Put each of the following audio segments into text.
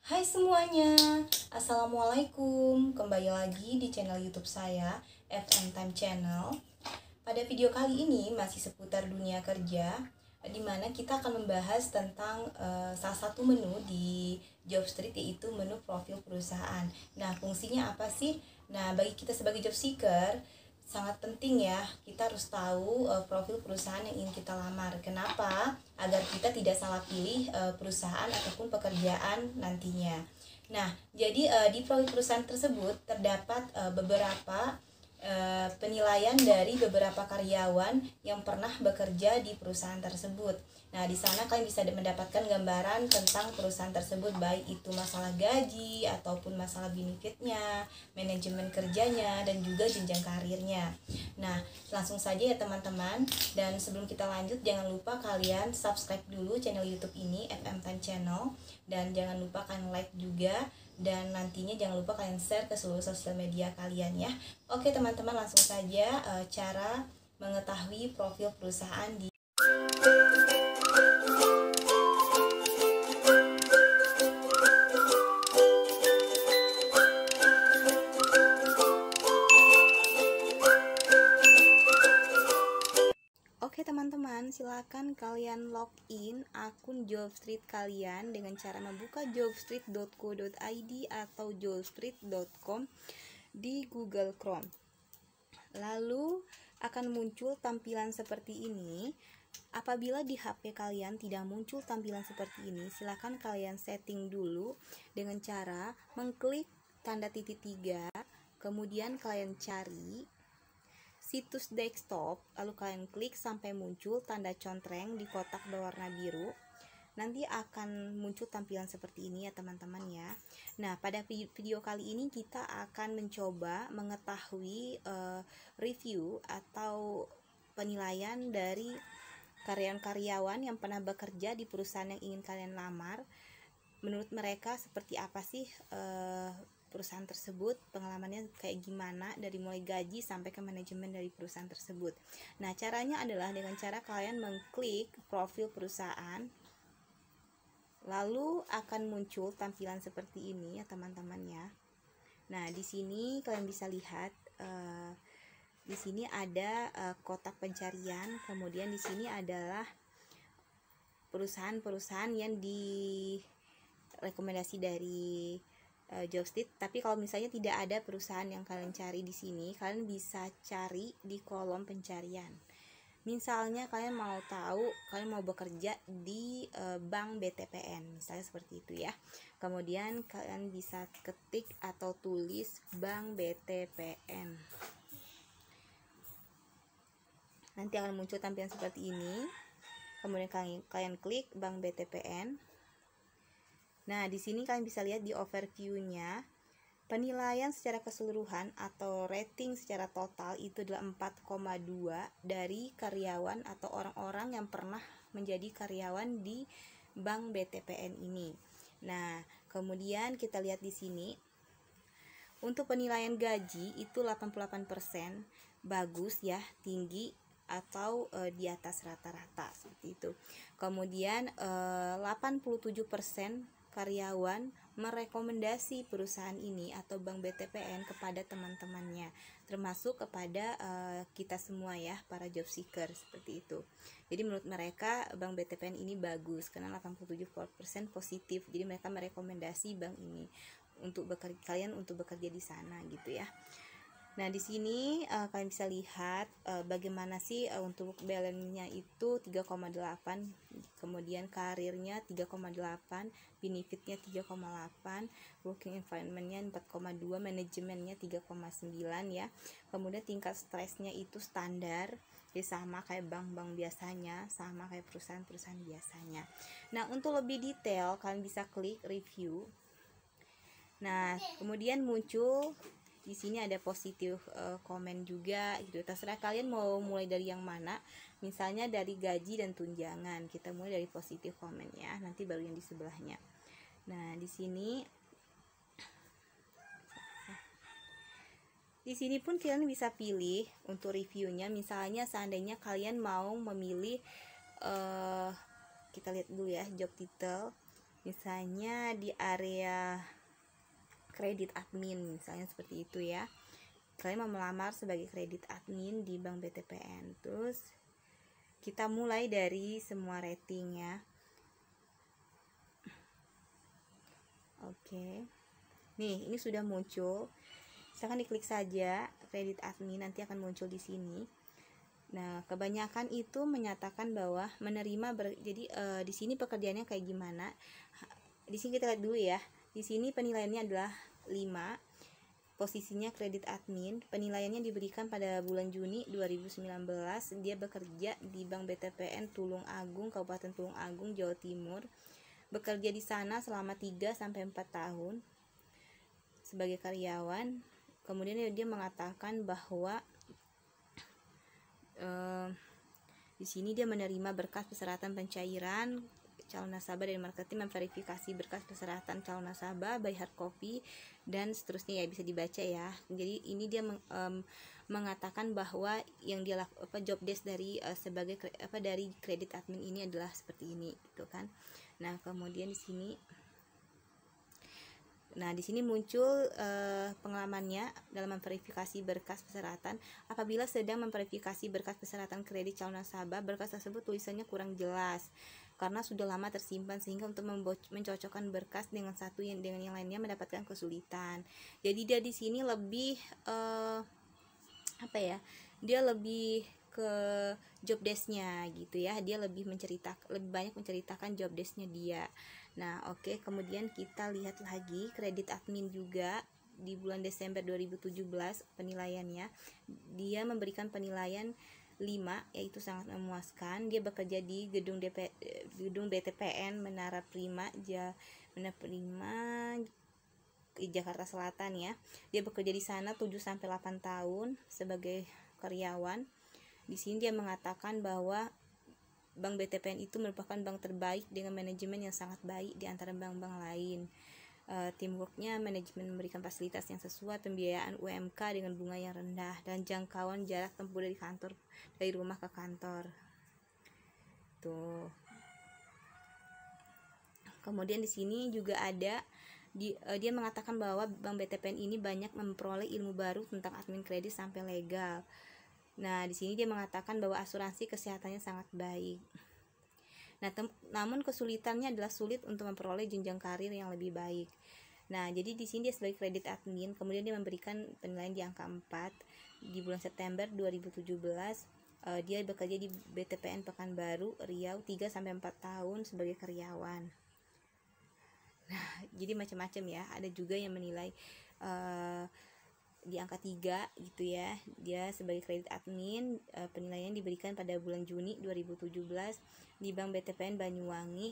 Hai semuanya, Assalamualaikum. Kembali lagi di channel YouTube saya, FM Time Channel. Pada video kali ini masih seputar dunia kerja, di mana kita akan membahas tentang salah satu menu di Jobstreet, yaitu menu profil perusahaan. Nah, fungsinya apa sih? Nah, bagi kita sebagai job seeker, sangat penting ya, kita harus tahu profil perusahaan yang ingin kita lamar. Kenapa? Agar kita tidak salah pilih perusahaan ataupun pekerjaan nantinya. Nah, jadi di profil perusahaan tersebut terdapat beberapa penilaian dari beberapa karyawan yang pernah bekerja di perusahaan tersebut. Nah, di sana kalian bisa mendapatkan gambaran tentang perusahaan tersebut, baik itu masalah gaji ataupun masalah benefitnya, manajemen kerjanya, dan juga jenjang karirnya. Nah, langsung saja ya teman-teman. Dan sebelum kita lanjut, jangan lupa kalian subscribe dulu channel YouTube ini, FM Time Channel, dan jangan lupa kalian like juga. Dan nantinya jangan lupa kalian share ke seluruh sosial media kalian ya. Oke teman-teman, langsung saja cara mengetahui profil perusahaan di Oke teman-teman, silakan kalian login akun Jobstreet kalian dengan cara membuka jobstreet.co.id atau jobstreet.com di Google Chrome. Lalu akan muncul tampilan seperti ini. Apabila di HP kalian tidak muncul tampilan seperti ini, silakan kalian setting dulu dengan cara mengklik tanda titik 3, kemudian kalian cari situs desktop, lalu kalian klik sampai muncul tanda contreng di kotak berwarna biru. Nanti akan muncul tampilan seperti ini ya teman-teman ya. Nah, pada video kali ini kita akan mencoba mengetahui review atau penilaian dari karyawan-karyawan yang pernah bekerja di perusahaan yang ingin kalian lamar. Menurut mereka seperti apa sih perusahaan tersebut, pengalamannya kayak gimana, dari mulai gaji sampai ke manajemen dari perusahaan tersebut. Nah, caranya adalah dengan cara kalian mengklik profil perusahaan, lalu akan muncul tampilan seperti ini ya teman-teman ya. Nah, di sini kalian bisa lihat di sini ada kotak pencarian, kemudian di sini adalah perusahaan-perusahaan yang direkomendasi dari Jobstreet. Tapi kalau misalnya tidak ada perusahaan yang kalian cari di sini, kalian bisa cari di kolom pencarian. Misalnya kalian mau tahu, kalian mau bekerja di bank BTPN, misalnya seperti itu ya. Kemudian kalian bisa ketik atau tulis bank BTPN. Nanti akan muncul tampilan seperti ini. Kemudian kalian klik bank BTPN. Nah, di sini kalian bisa lihat di overview-nya, penilaian secara keseluruhan atau rating secara total itu adalah 4,2 dari karyawan atau orang-orang yang pernah menjadi karyawan di bank BTPN ini. Nah, kemudian kita lihat di sini, untuk penilaian gaji itu 88%, bagus ya, tinggi atau di atas rata-rata seperti itu. Kemudian 87% karyawan merekomendasi perusahaan ini atau bank BTPN kepada teman-temannya, termasuk kepada kita semua ya, para job seeker seperti itu. Jadi menurut mereka bank BTPN ini bagus karena 87% positif. Jadi mereka merekomendasi bank ini untuk kalian untuk bekerja di sana gitu ya. Nah, di sini kalian bisa lihat bagaimana sih untuk balance-nya itu 3,8, kemudian karirnya 3,8, benefitnya 3,8, working environment-nya 4,2, manajemennya 3,9 ya. Kemudian tingkat stresnya itu standar, jadi sama kayak bank-bank biasanya, sama kayak perusahaan-perusahaan biasanya. Nah, untuk lebih detail kalian bisa klik review. Nah, kemudian muncul di sini ada positif komen juga gitu. Terserah kalian mau mulai dari yang mana. Misalnya dari gaji dan tunjangan. Kita mulai dari positif komen ya. Nanti baru yang di sebelahnya. Nah, di sini pun kalian bisa pilih untuk reviewnya. Misalnya seandainya kalian mau memilih kita lihat dulu ya job title. Misalnya di area kredit admin, misalnya seperti itu ya. Kalian mau melamar sebagai kredit admin di Bank BTPN. Terus kita mulai dari semua rating ya. Oke. Nih, ini sudah muncul. Silahkan diklik saja kredit admin, nanti akan muncul di sini. Nah, kebanyakan itu menyatakan bahwa menerima jadi di sini pekerjaannya kayak gimana? Di sini kita lihat dulu ya. Di sini penilaiannya adalah 5. Posisinya kredit admin, penilaiannya diberikan pada bulan Juni 2019. Dia bekerja di Bank BTPN Tulung Agung, Kabupaten Tulung Agung, Jawa Timur. Bekerja di sana selama 3-4 tahun sebagai karyawan. Kemudian dia mengatakan bahwa di sini dia menerima berkas persyaratan pencairan calon nasabah dari marketing, memverifikasi berkas persyaratan calon nasabah, by hard copy dan seterusnya ya, bisa dibaca ya. Jadi ini dia mengatakan bahwa yang dia job desk dari sebagai dari kredit admin ini adalah seperti ini gitu kan. Nah, kemudian di sini muncul pengalamannya dalam memverifikasi berkas persyaratan. Apabila sedang memverifikasi berkas persyaratan kredit calon nasabah, berkas tersebut tulisannya kurang jelas karena sudah lama tersimpan, sehingga untuk mencocokkan berkas dengan satu dengan yang lainnya mendapatkan kesulitan. Jadi dia di sini lebih dia lebih ke job desk-nya gitu ya. Dia lebih banyak menceritakan job desk-nya dia. Nah, oke. Kemudian kita lihat lagi kredit admin juga di bulan Desember 2017 penilaiannya. Dia memberikan penilaian 5, yaitu sangat memuaskan. Dia bekerja di gedung BTPN Menara Prima Jakarta Selatan ya. Dia bekerja di sana 7-8 tahun sebagai karyawan. Di sini dia mengatakan bahwa Bank BTPN itu merupakan bank terbaik dengan manajemen yang sangat baik di antara bank-bank lain. Teamworknya, manajemen memberikan fasilitas yang sesuai, pembiayaan UMK dengan bunga yang rendah, dan jangkauan jarak tempuh dari rumah ke kantor. Tuh. Kemudian di sini juga ada dia mengatakan bahwa Bank BTPN ini banyak memperoleh ilmu baru tentang admin kredit sampai legal. Nah, di sini dia mengatakan bahwa asuransi kesehatannya sangat baik. Nah, namun kesulitannya adalah sulit untuk memperoleh jenjang karir yang lebih baik. Nah, jadi di sini dia sebagai kredit admin, kemudian dia memberikan penilaian di angka 4 di bulan September 2017. Dia bekerja di BTPN Pekanbaru, Riau 3-4 tahun sebagai karyawan. Nah, jadi macam-macam ya. Ada juga yang menilai di angka 3 gitu ya. Dia sebagai kredit admin, penilaian diberikan pada bulan Juni 2017 di Bank BTPN Banyuwangi.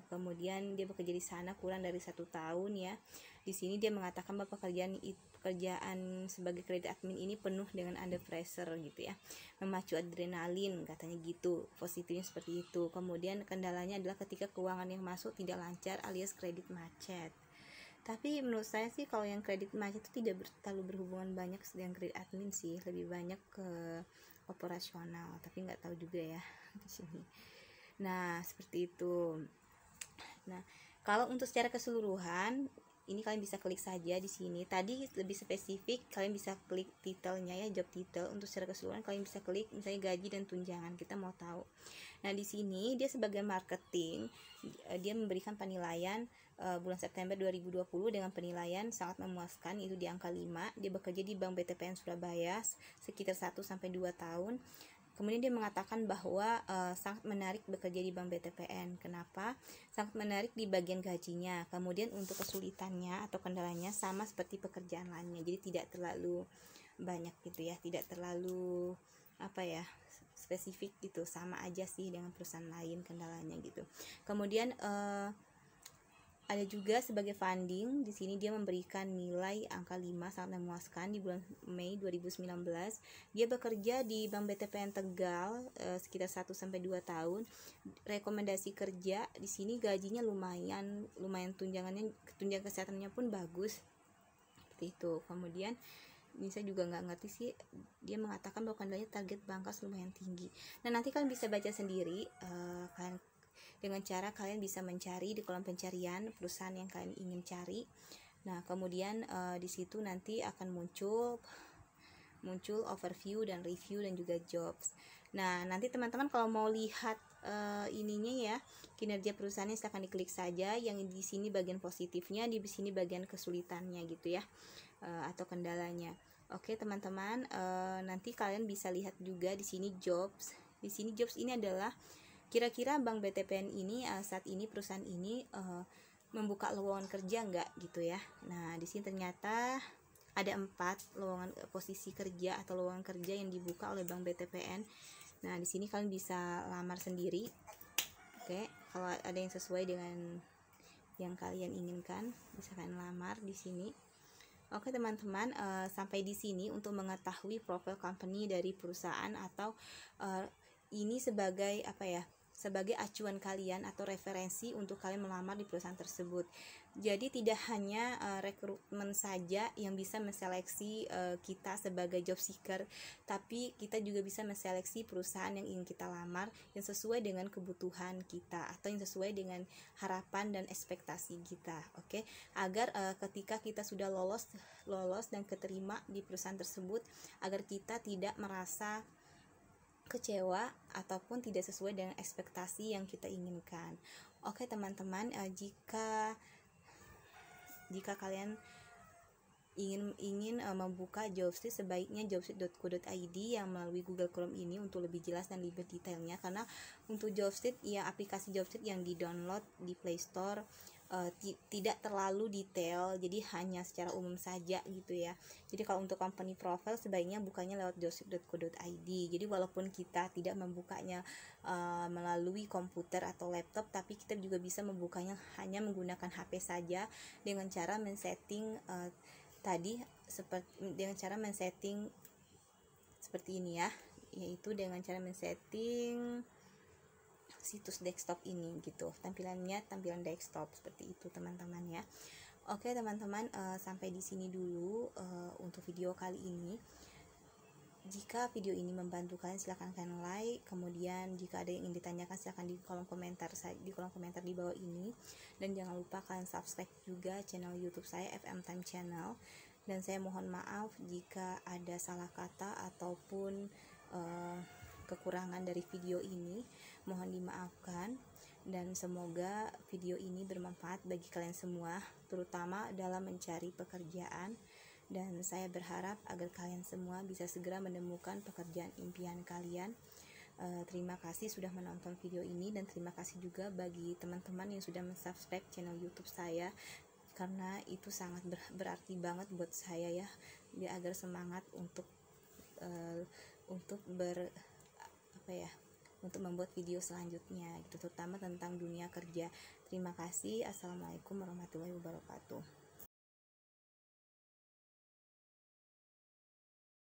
Kemudian dia bekerja di sana kurang dari 1 tahun ya. Di sini dia mengatakan bahwa pekerjaan sebagai kredit admin ini penuh dengan under pressure gitu ya, memacu adrenalin katanya gitu, positifnya seperti itu. Kemudian kendalanya adalah ketika keuangan yang masuk tidak lancar alias kredit macet. Tapi menurut saya sih kalau yang kredit macet itu tidak terlalu berhubungan banyak dengan kredit admin sih, lebih banyak ke operasional, tapi nggak tahu juga ya di sini. Nah, seperti itu. Nah, kalau untuk secara keseluruhan ini kalian bisa klik saja di sini. Tadi lebih spesifik, kalian bisa klik titelnya ya, job title. Untuk secara keseluruhan kalian bisa klik misalnya gaji dan tunjangan, kita mau tahu. Nah, di sini dia sebagai marketing, dia memberikan penilaian bulan September 2020 dengan penilaian sangat memuaskan, itu di angka 5. Dia bekerja di Bank BTPN Surabaya sekitar 1-2 tahun. Kemudian dia mengatakan bahwa sangat menarik bekerja di Bank BTPN. Kenapa? Sangat menarik di bagian gajinya. Kemudian untuk kesulitannya atau kendalanya sama seperti pekerjaan lainnya. Jadi tidak terlalu banyak gitu ya, tidak terlalu spesifik gitu, sama aja sih dengan perusahaan lain kendalanya gitu. Kemudian ada juga sebagai funding, di sini dia memberikan nilai angka 5 sangat memuaskan di bulan Mei 2019. Dia bekerja di Bank BTPN Tegal sekitar 1-2 tahun. Rekomendasi kerja di sini gajinya lumayan tunjangan kesehatannya pun bagus. Seperti itu. Kemudian ini saya juga nggak ngerti sih, dia mengatakan bahwa kendalanya target bangkas lumayan tinggi. Nah, nanti kalian bisa baca sendiri, kalian dengan cara kalian bisa mencari di kolom pencarian perusahaan yang kalian ingin cari. Nah, kemudian di situ nanti akan muncul overview dan review dan juga jobs. Nah, nanti teman-teman kalau mau lihat ininya ya, kinerja perusahaannya, silahkan diklik saja. Yang di sini bagian positifnya, di sini bagian kesulitannya gitu ya, atau kendalanya. Oke teman-teman, nanti kalian bisa lihat juga di sini jobs. Di sini jobs ini adalah kira-kira Bank BTPN ini saat ini perusahaan ini membuka lowongan kerja enggak gitu ya. Nah, di sini ternyata ada 4 lowongan posisi kerja atau lowongan kerja yang dibuka oleh Bank BTPN. Nah, di sini kalian bisa lamar sendiri. Oke, kalau ada yang sesuai dengan yang kalian inginkan, bisa kalian lamar di sini. Oke teman-teman, sampai di sini untuk mengetahui profil company dari perusahaan atau ini sebagai apa ya? Sebagai acuan kalian atau referensi untuk kalian melamar di perusahaan tersebut. Jadi tidak hanya rekrutmen saja yang bisa menseleksi kita sebagai job seeker, tapi kita juga bisa menseleksi perusahaan yang ingin kita lamar yang sesuai dengan kebutuhan kita atau yang sesuai dengan harapan dan ekspektasi kita. Oke, agar ketika kita sudah lolos dan keterima di perusahaan tersebut, agar kita tidak merasa kecewa ataupun tidak sesuai dengan ekspektasi yang kita inginkan. Oke teman-teman, jika kalian ingin membuka Jobstreet, sebaiknya jobstreet.co.id yang melalui Google Chrome ini untuk lebih jelas dan lebih detailnya, karena untuk Jobstreet ya, aplikasi Jobstreet yang di-download di Play Store tidak terlalu detail, jadi hanya secara umum saja gitu ya. Jadi kalau untuk company profile sebaiknya bukanya lewat jobstreet.co.id. Jadi walaupun kita tidak membukanya melalui komputer atau laptop, tapi kita juga bisa membukanya hanya menggunakan HP saja dengan cara men-setting seperti ini ya, yaitu dengan cara men-setting situs desktop ini gitu, tampilan desktop seperti itu teman-teman ya. Oke teman-teman, sampai di sini dulu untuk video kali ini. Jika video ini membantu kalian, silahkan kalian like. Kemudian jika ada yang ingin ditanyakan, silahkan di kolom komentar di bawah ini. Dan jangan lupa kalian subscribe juga channel YouTube saya, FM Time Channel. Dan saya mohon maaf jika ada salah kata ataupun kekurangan dari video ini, mohon dimaafkan. Dan semoga video ini bermanfaat bagi kalian semua, terutama dalam mencari pekerjaan. Dan saya berharap agar kalian semua bisa segera menemukan pekerjaan impian kalian. Terima kasih sudah menonton video ini, dan terima kasih juga bagi teman-teman yang sudah mensubscribe channel YouTube saya, karena itu sangat berarti banget buat saya ya, biar agar semangat untuk membuat video selanjutnya gitu, terutama tentang dunia kerja. Terima kasih. Assalamualaikum warahmatullahi wabarakatuh.